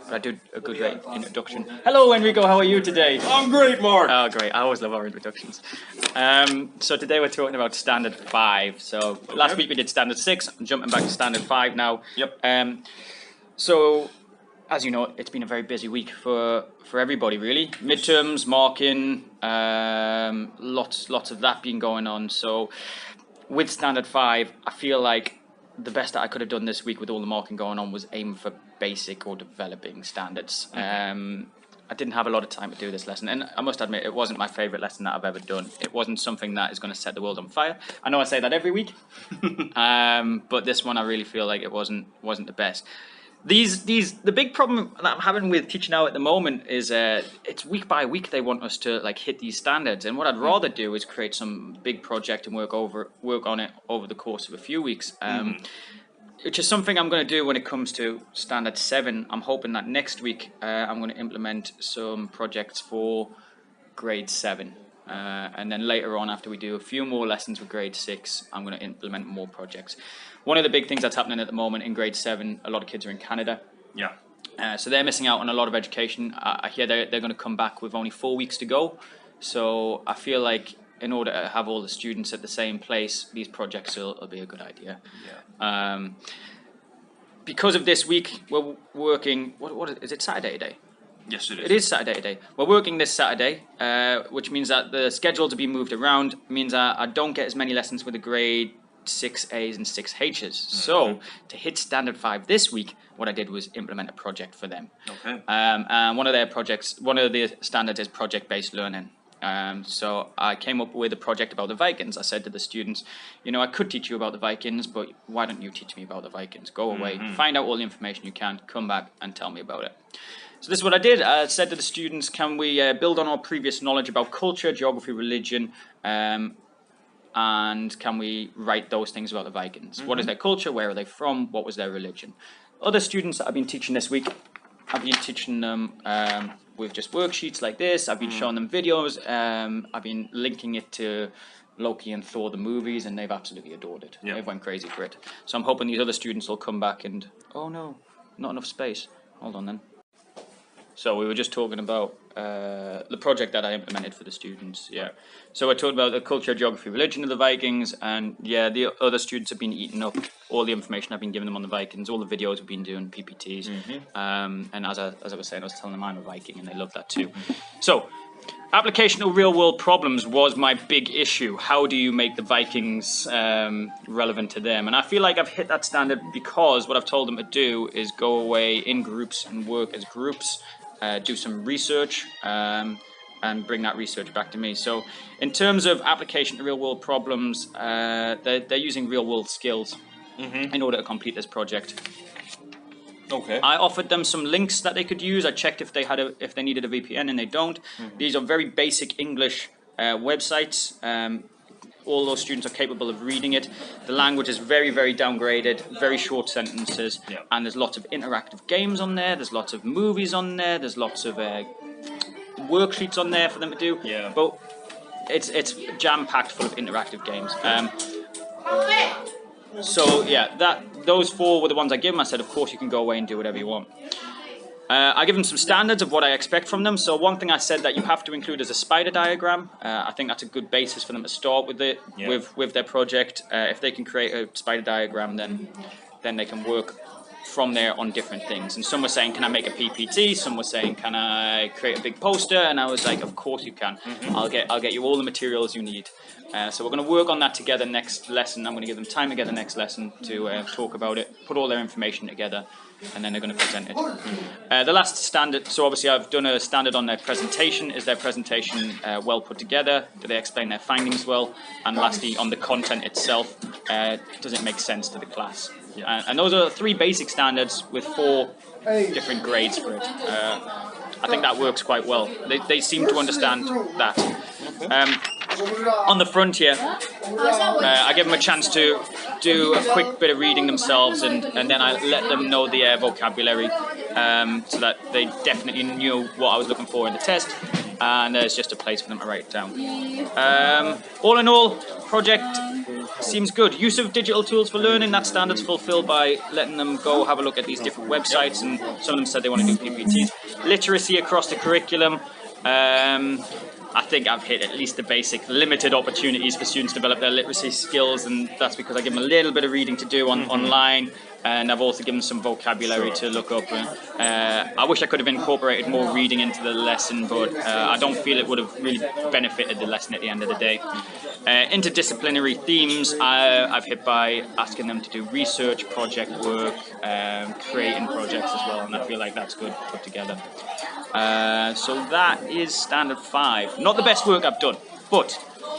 but I do a good introduction. Hello, Enrico. How are you today? I'm great, Mark. Oh, great. I always love our introductions. So today we're talking about Standard 5. So last week we did Standard 6. I'm jumping back to Standard 5 now. Yep. So, as you know, it's been a very busy week for everybody, really. Midterms, marking, lots of that been going on. So with Standard 5, I feel like the best that I could have done this week with all the marking going on was aim for basic or developing standards. I didn't have a lot of time to do this lesson, and I must admit it wasn't my favourite lesson that I've ever done. It wasn't something that is going to set the world on fire. I know I say that every week, but this one I really feel like it wasn't the best. The big problem that I'm having with teaching now at the moment is it's week by week they want us to like hit these standards, and what I'd rather do is create some big project and work on it over the course of a few weeks. Which is something I'm going to do when it comes to Standard 7. I'm hoping that next week I'm going to implement some projects for Grade 7. And then later on, after we do a few more lessons with Grade 6, I'm going to implement more projects. One of the big things that's happening at the moment in Grade 7, a lot of kids are in Canada. Yeah. So they're missing out on a lot of education. I hear they're going to come back with only 4 weeks to go. So I feel like in order to have all the students at the same place, these projects will be a good idea. Yeah. Because of this week, we're working. What is it? Saturday day. Yes, it is. It is Saturday day. We're working this Saturday, which means that the schedule to be moved around means I don't get as many lessons with the grade 6As and 6Hs. So to hit Standard 5 this week, what I did was implement a project for them. Okay. And one of the standards is project-based learning. So I came up with a project about the Vikings. I said to the students, you know, I could teach you about the Vikings, but why don't you teach me about the Vikings? Go away, find out all the information you can, come back and tell me about it. So this is what I did. I said to the students, can we build on our previous knowledge about culture, geography, religion, and can we write those things about the Vikings? What is their culture? Where are they from? What was their religion? Other students that I've been teaching this week, I've been teaching them with just worksheets like this. I've been showing them videos. I've been linking it to Loki and Thor the movies, and they've absolutely adored it. Yep. They've went crazy for it. So I'm hoping these other students will come back and, oh no, not enough space. Hold on then. So we were just talking about the project that I implemented for the students. Yeah. So we're talking about the culture, geography, religion of the Vikings, and yeah, the other students have been eating up all the information I've been giving them on the Vikings, all the videos we've been doing, PPTs, and as I was saying, I was telling them I'm a Viking, and they love that too. So application of real-world problems was my big issue. How do you make the Vikings relevant to them? And I feel like I've hit that standard because what I've told them to do is go away in groups and work as groups. Do some research and bring that research back to me. So in terms of application to real-world problems, they're using real-world skills in order to complete this project. Okay. I offered them some links that they could use. I checked if they needed a VPN, and they don't. These are very basic English websites. All those students are capable of reading it. The language is very, very downgraded, very short sentences, and there's lots of interactive games on there, there's lots of movies on there, there's lots of worksheets on there for them to do. Yeah. But it's jam-packed full of interactive games. So yeah, those 4 were the ones I gave them. I said, of course, you can go away and do whatever you want. I give them some standards of what I expect from them. So one thing I said that you have to include is a spider diagram. I think that's a good basis for them to start with it, with their project. If they can create a spider diagram, then they can work from there on different things. And some were saying, can I make a PPT? Some were saying, can I create a big poster? And I was like, of course you can. I'll get you all the materials you need. So we're going to work on that together next lesson. I'm going to give them time together next lesson to talk about it, put all their information together, and then they're going to present it. The last standard, so obviously I've done a standard on their presentation. Is their presentation well put together? Do they explain their findings well? And lastly, on the content itself, does it make sense to the class? And those are 3 basic standards with 4 different grades for it. I think that works quite well. They seem to understand that. On the front here, I give them a chance to do a quick bit of reading themselves, and then I let them know the vocabulary so that they definitely knew what I was looking for in the test, and there's just a place for them to write it down. All in all, project seems good. Use of digital tools for learning, that standard's fulfilled by letting them go have a look at these different websites, and some of them said they want to do PPTs. Literacy across the curriculum. I think I've hit at least the basic limited opportunities for students to develop their literacy skills, and that's because I give them a little bit of reading to do online, and I've also given them some vocabulary to look up. I wish I could have incorporated more reading into the lesson, but I don't feel it would have really benefited the lesson at the end of the day. Interdisciplinary themes, I've hit by asking them to do research, project work, creating projects as well, and I feel like that's good put together. So that is standard 5. Not the best work I've done, but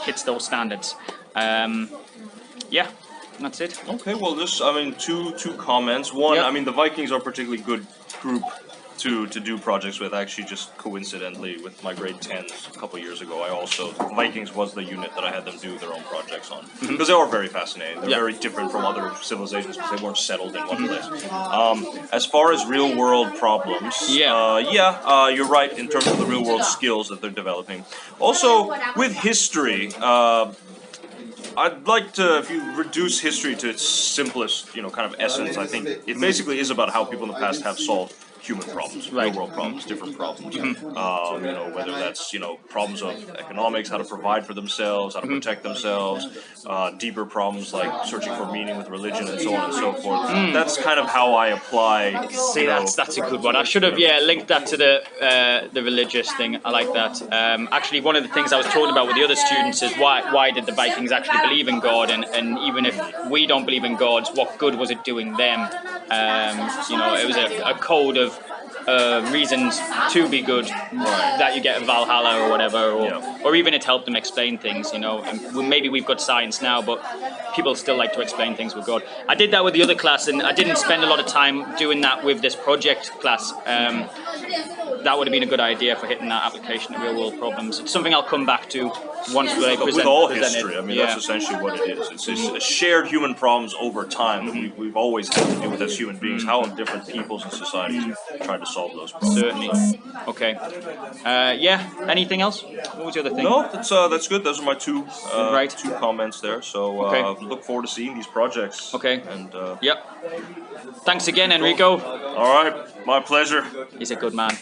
hits those standards. Yeah, that's it. Okay, well, two comments. One, Yep. I mean, the Vikings are a particularly good group to do projects with. Actually, just coincidentally, with my grade 10s a couple years ago, Vikings was the unit that I had them do their own projects on. Because they are very fascinating. They're very different from other civilizations because they weren't settled in one place. As far as real-world problems, you're right in terms of the real-world skills that they're developing. Also, with history, I'd like to, if you reduce history to its simplest, kind of essence, I think it basically is about how people in the past have solved human problems, real world problems, different problems. Whether that's, problems of economics, how to provide for themselves, how to protect themselves, deeper problems like searching for meaning with religion and so on and so forth. That's kind of how I apply. See, that's a good one. I should have linked that to the religious thing. I like that. Actually, one of the things I was talking about with the other students is why did the Vikings actually believe in God, and even if we don't believe in gods, what good was it doing them? It was a code of reasons to be good, that you get a Valhalla or whatever, or even it helped them explain things, and maybe we've got science now, but people still like to explain things with God. I did that with the other class, and I didn't spend a lot of time doing that with this project class. That would have been a good idea for hitting that application of real world problems. It's something I'll come back to once we present. With all history, I mean, that's essentially what it is. It's just a shared human problems over time that we've always had to deal with as human beings. How have different peoples and societies tried to solve those problems? Certainly. Okay. Anything else? What was the other thing? No, that's good. Those are my two comments there. So look forward to seeing these projects. Okay. And Thanks again, Enrico. All right. My pleasure. He's a good man.